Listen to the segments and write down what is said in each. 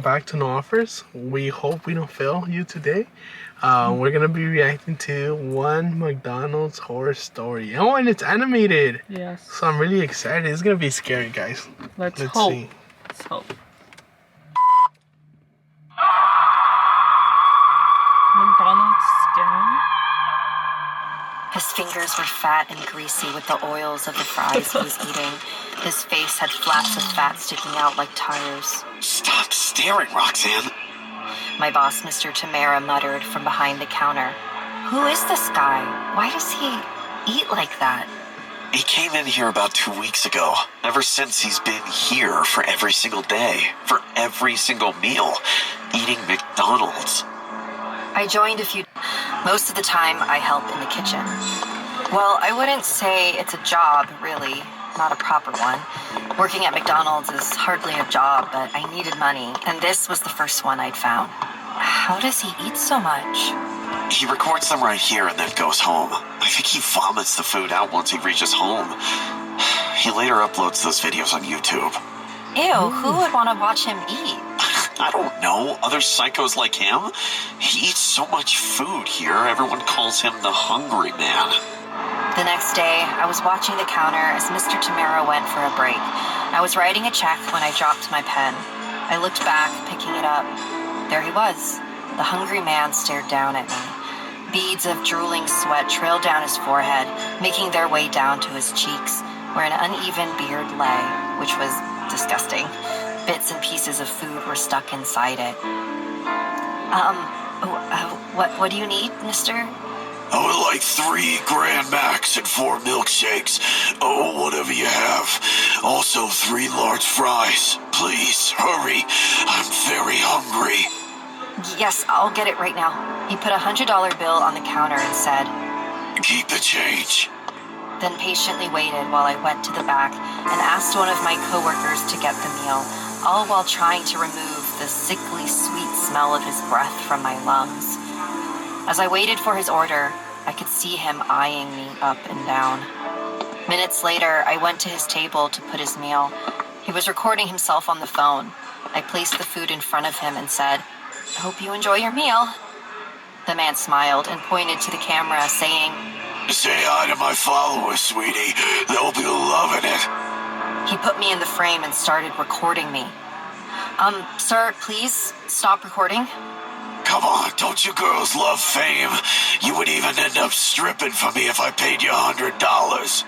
back to No Offers. We hope we don't fail you today. We're going to be reacting to one McDonald's horror story. Oh, and it's animated. Yes. So I'm really excited. It's going to be scary, guys. Let's hope. See. Let's hope. McDonald's scam? His fingers were fat and greasy with the oils of the fries he was eating. His face had flaps of fat sticking out like tires. Stop staring, Roxanne. My boss, Mr. Tamara, muttered from behind the counter. Who is this guy? Why does he eat like that? He came in here about 2 weeks ago. Ever since, he's been here for every single day, for every single meal, eating McDonald's. I joined a few. Most of the time, I help in the kitchen. Well, I wouldn't say it's a job, really. Not a proper one. Working at McDonald's is hardly a job, but I needed money, and this was the first one I'd found. How does he eat so much? He records them right here and then goes home. I think he vomits the food out once he reaches home. He later uploads those videos on YouTube. Ew, who would want to watch him eat? I don't know. Other psychos like him? He eats so much food here, everyone calls him the Hungry Man. The next day, I was watching the counter as Mr. Tamara went for a break. I was writing a check when I dropped my pen. I looked back, picking it up. There he was. The Hungry Man stared down at me. Beads of drooling sweat trailed down his forehead, making their way down to his cheeks, where an uneven beard lay, which was disgusting. Bits and pieces of food were stuck inside it. What do you need, mister? I would like 3 Grand Macs and 4 milkshakes. Oh, whatever you have. Also 3 large fries. Please, hurry. I'm very hungry. Yes, I'll get it right now. He put a $100 bill on the counter and said, Keep the change. Then patiently waited while I went to the back and asked one of my coworkers to get the meal, all while trying to remove the sickly sweet smell of his breath from my lungs. As I waited for his order, I could see him eyeing me up and down. Minutes later, I went to his table to put his meal. He was recording himself on the phone. I placed the food in front of him and said, Hope you enjoy your meal. The man smiled and pointed to the camera, saying, Say hi to my followers, sweetie. They'll be loving it. He put me in the frame and started recording me. Sir, please stop recording. Come on, don't you girls love fame? You would even end up stripping for me if I paid you $100.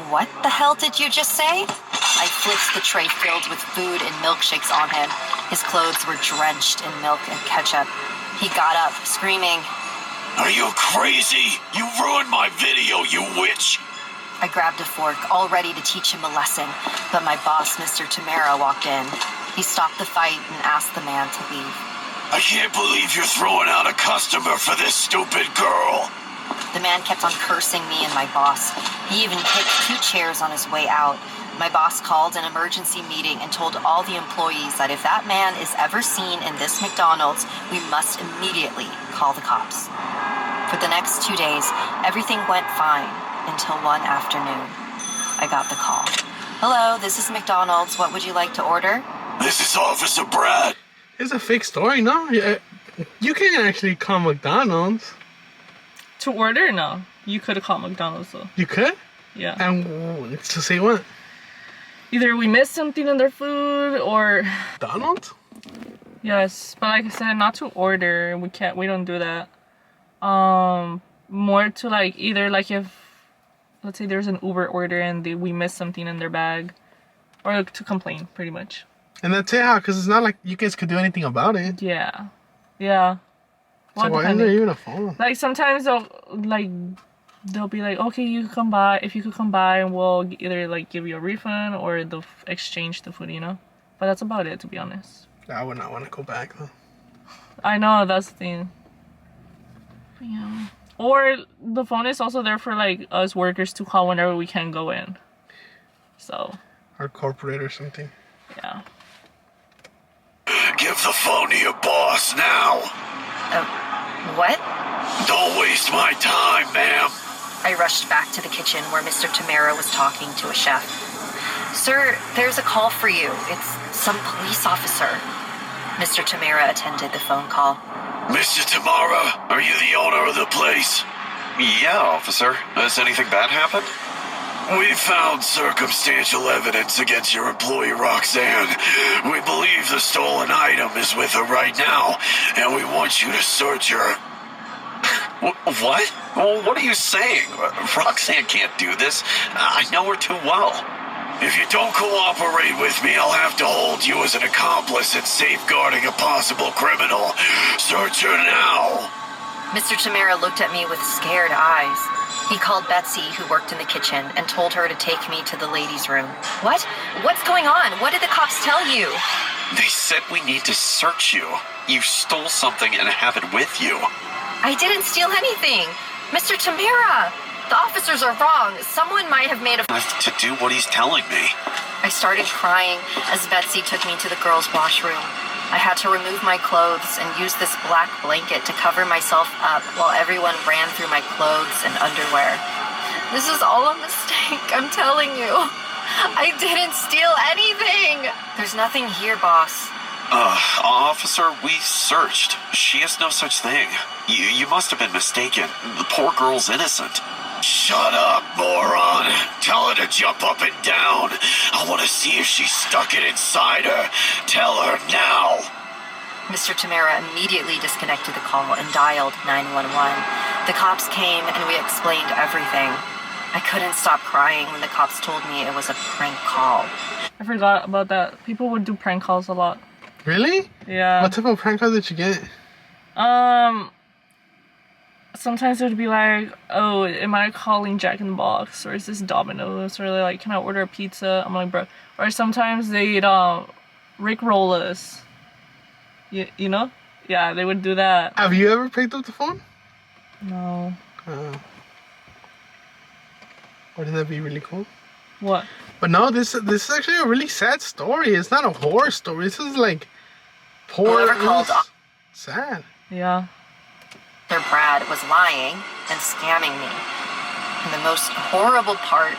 What the hell did you just say? I flipped the tray filled with food and milkshakes on him. His clothes were drenched in milk and ketchup. He got up, screaming, Are you crazy? You ruined my video, you witch! I grabbed a fork, all ready to teach him a lesson, but my boss, Mr. Tamara, walked in. He stopped the fight and asked the man to leave. I can't believe you're throwing out a customer for this stupid girl. The man kept on cursing me and my boss. He even kicked 2 chairs on his way out. My boss called an emergency meeting and told all the employees that if that man is ever seen in this McDonald's, we must immediately call the cops. For the next 2 days, everything went fine until one afternoon. I got the call. Hello, this is McDonald's. What would you like to order? This is Officer Brad. It's a fake story, no? You can actually call McDonald's. To order? No. You could have called McDonald's though. You could? Yeah. And to say what? Either we missed something in their food or... McDonald's? Yes, but like I said, not to order. We don't do that. More to like either like if, let's say there's an Uber order and we missed something in their bag. Or to complain, pretty much. And that's it, because it's not like you guys could do anything about it. Yeah. Yeah. Well, so why is there even a phone? Like sometimes they'll be like, okay, you could come by. If you could come by, and we'll either like give you a refund or they'll exchange the food, you know. But that's about it, to be honest. I would not want to go back though. I know, that's the thing. Yeah. Or the phone is also there for like us workers to call whenever we can go in. So. Or corporate or something. Yeah. Give the phone to your boss now. What? Don't waste my time, ma'am. I rushed back to the kitchen where Mr. Tamara was talking to a chef. Sir, there's a call for you. It's some police officer. Mr. Tamara attended the phone call. Mr. Tamara, are you the owner of the place? Yeah, officer. Has anything bad happened? We found circumstantial evidence against your employee, Roxanne. We believe the stolen item is with her right now, and we want you to search her. What? Well, what are you saying? Roxanne can't do this. I know her too well. If you don't cooperate with me, I'll have to hold you as an accomplice in safeguarding a possible criminal. Search her now. Mr. Tamara looked at me with scared eyes. He called Betsy, who worked in the kitchen, and told her to take me to the ladies' room. What? What's going on? What did the cops tell you? They said we need to search you. You stole something and have it with you. I didn't steal anything. Mr. Tamara, the officers are wrong. Someone might have made a... To do what he's telling me. I started crying as Betsy took me to the girls' washroom. I had to remove my clothes and use this black blanket to cover myself up while everyone ran through my clothes and underwear. This is all a mistake, I'm telling you. I didn't steal anything. There's nothing here, boss. Officer, we searched. She has no such thing. You must have been mistaken. The poor girl's innocent. Shut up, moron. Tell her to jump up and down. I want to see if she stuck it inside her. Tell her now. Mr. Tamara immediately disconnected the call and dialed 911. The cops came and we explained everything. I couldn't stop crying when the cops told me it was a prank call. I forgot about that. People would do prank calls a lot. Really? Yeah. What type of prank call did you get? Sometimes it would be like, oh, am I calling Jack in the Box? Or is this Domino's? Or they're like, can I order a pizza? I'm like, bro. Or sometimes they'd Rickroll us. You know? Yeah, they would do that. Have you ever picked up the phone? No. Wouldn't that be really cool? What? But no, this is actually a really sad story. It's not a horror story. This is like poor. Whoever called sad. Yeah. Their Brad was lying and scamming me. And the most horrible part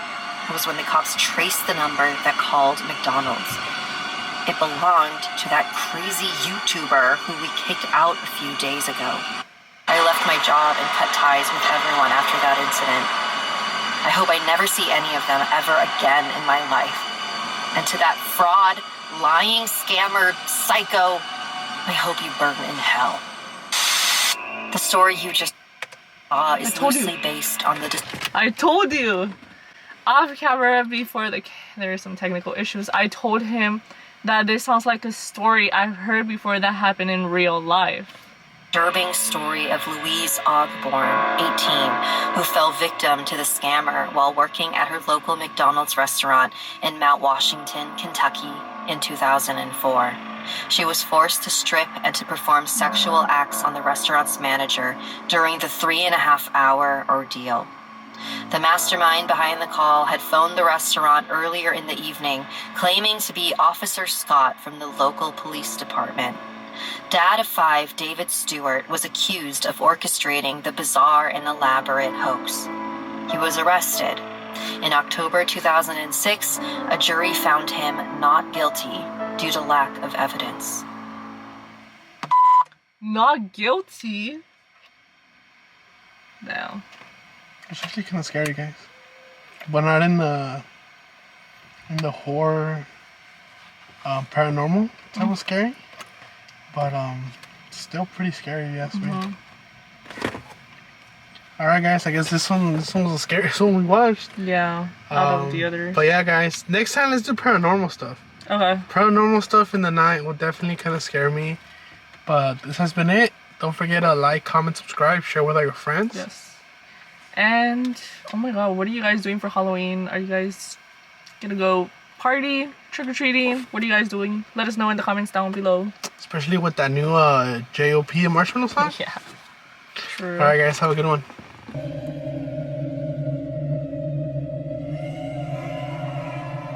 was when the cops traced the number that called McDonald's. It belonged to that crazy YouTuber who we kicked out a few days ago. I left my job and cut ties with everyone after that incident. I hope I never see any of them ever again in my life. And to that fraud, lying, scammer, psycho, I hope you burn in hell. The story you just saw is loosely based on the... I told you! Off camera, before there were some technical issues, I told him that this sounds like a story I've heard before that happened in real life. Disturbing story of Louise Ogborn, 18, who fell victim to the scammer while working at her local McDonald's restaurant in Mount Washington, Kentucky in 2004. She was forced to strip and to perform sexual acts on the restaurant's manager during the 3.5-hour ordeal. The mastermind behind the call had phoned the restaurant earlier in the evening, claiming to be Officer Scott from the local police department. Dad of 5, David Stewart, was accused of orchestrating the bizarre and elaborate hoax. He was arrested. In October 2006, a jury found him not guilty due to lack of evidence. Not guilty? No. It's actually kind of scary, guys. But not in the horror, paranormal type of scary. But still pretty scary, if you ask me. Alright, guys, I guess this one was the scariest one we watched. Yeah, out of the others. But yeah, guys, next time let's do paranormal stuff. Okay. Paranormal stuff in the night will definitely kind of scare me. But this has been it. Don't forget to like, comment, subscribe, share with all your friends. Yes. And, oh my god, what are you guys doing for Halloween? Are you guys gonna go party, trick-or-treating? What are you guys doing? Let us know in the comments down below. Especially with that new J.O.P. Marshmallow song. Yeah. True. Alright, guys, have a good one.